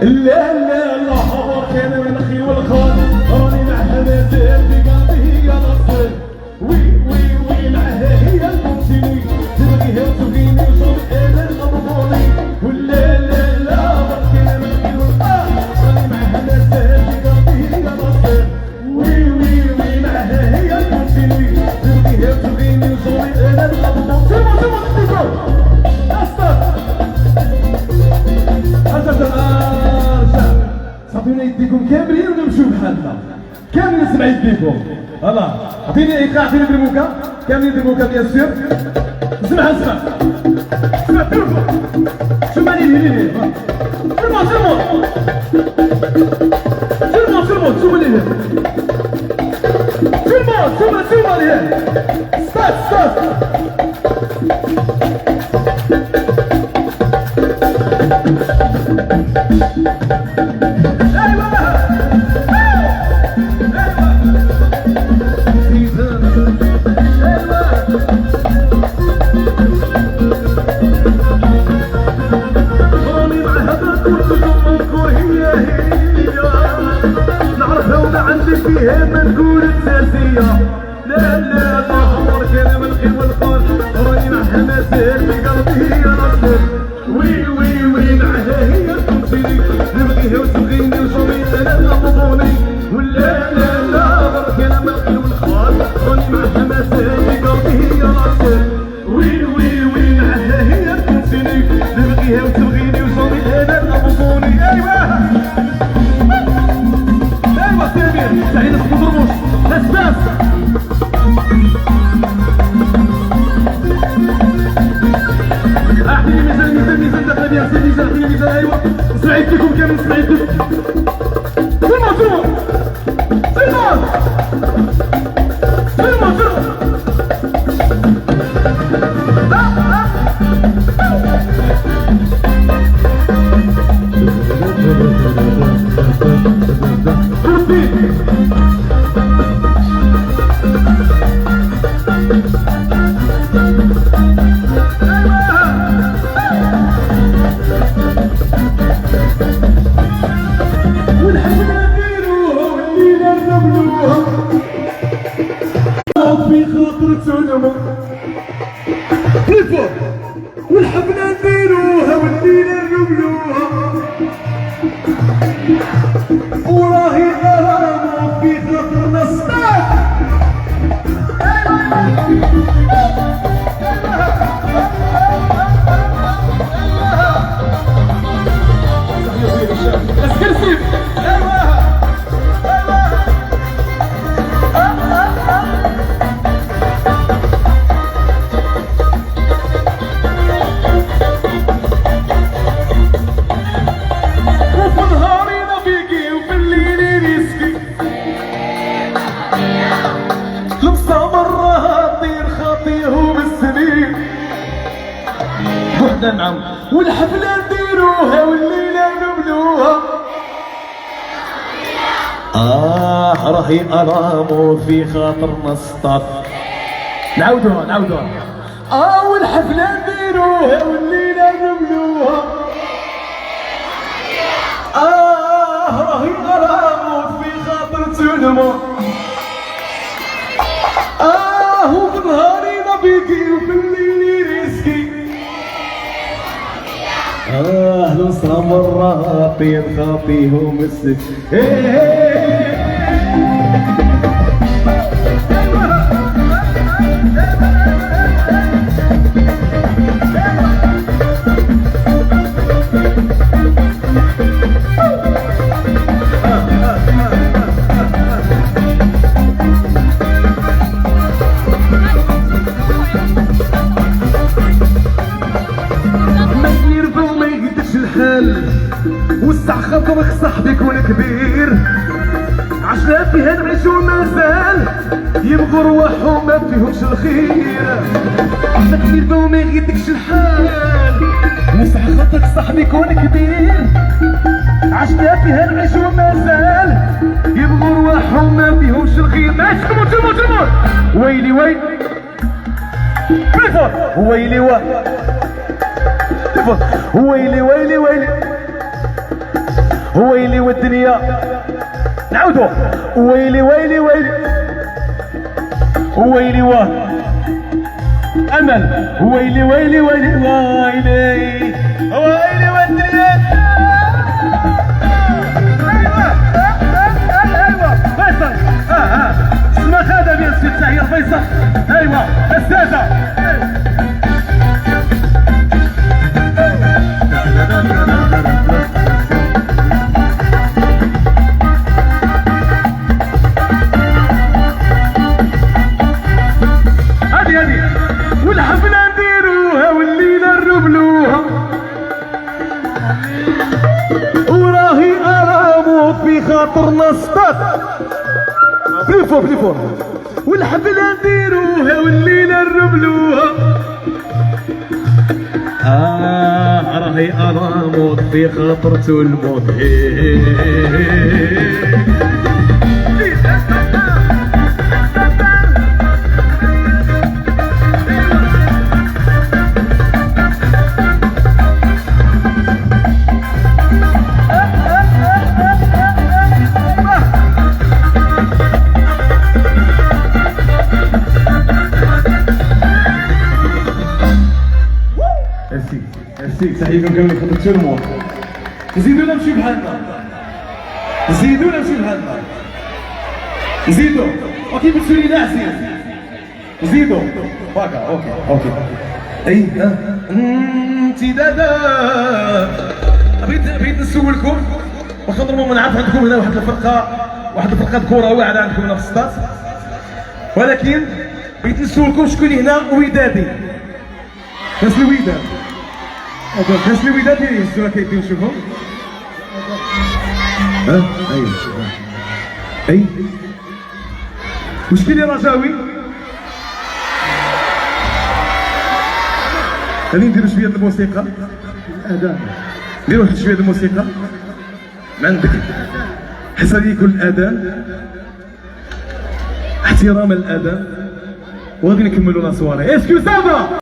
لا لا لا حوار كان من اخي والخال راني معها مازال في قلبي يا نصر وي وي وي معها هي الممثلين تبغيها وتبغيني وصوت انا الغضبوني ولا لا لا حوار كان من اخي والخال راني معها مازال في قلبي يا نصر وي وي وي معها هي الممثلين تبغيها وتبغيني وصوت انا الغضبوني عطينا يديكم كاملين ونمشيو بحالنا كاملين نسمع يديكم الله عطيني ايقاع عطيني بالموكا كاملين بالموكا بيان سور اسمع شو ماني ليه شو ماني ستارت فيها ما نقول اساسيه لا لا لا عمر كلام الخير والخال راني معها مازال في قلبي يا نصر وي وي وي معها هي تمثيلي نبغيها وتبغيني وصومي انا نغضبوني ولا لا لا عمر كلام الخير والخال راني معها مازال في قلبي يا نصر وي وي وي معها هي تمثيلي نبغيها وتبغيني وصومي انا نغضبوني ايوه سعيد الصدرموش اساس اعطيني ميزان داخل ديال ميزان اعطيني ميزان ايوا سعيد بكم كامل سعيد بكم والحفلة نديروها والليلة نقبلوها وراهي غرام في خاطرنا ستار نعم والحفلة نديروها والليلة نبلوها راهي أرامو في خاطرنا السطاف نعاودوها والحفلة نديروها والليلة نبلوها راهي أرامو في خاطر تنمو وفي نهاري نبيكي وفي الليل ريسكي نصرى مرة طيب خاطيهم السك مازال وسع خاطرك صاحبي كون كبير، عشنا فيها نعيشو مازال يبغوا رواحهم ما فيهمش الخير، ما تميل وما يغيدكش الحال وسع خاطرك صاحبي كون كبير، عشنا فيها نعيشو مازال يبغوا رواحهم ما فيهمش الخير. ماشي تموت ويلي بالفور ويلي ويلي والدنيا نعودو ويلي امل ويلي والدنيا. ايوه فيصل اسمع هذا بيان سير تحيه فيصل. ايوه استاذه والحفلة نديروها والليلة نربلوها وراهي أرامو في خاطرنا سطات بليفور والحفلة نديروها والليلة نربلوها راهي أرامو في خاطرتو الموت. ميرسي تحييكم كاملين خدمتوا الموت. نزيدو نمشي بحالنا نزيدو اوكي بتسولي لا عزيز نزيدو هكا اوكي اي انتي دادا بغيت نسولكم واخا نورمالمون نعرف عندكم هنا واحد الفرقه كره واعده عندكم هنا في السطات، ولكن بغيت نسولكم شكون هنا ودادي ناس الوداد ناس الوداد يهزوها كيديو نشوفهم. ايوا اي واش كاين اللي رجاوي غادي نديرو شويه د الموسيقى الاذان نديرو واحد شويه د الموسيقى من عندك حيت غادي يكون الاذان احتراما للاذان وغادي نكملوا لا سواري. اسكو سافا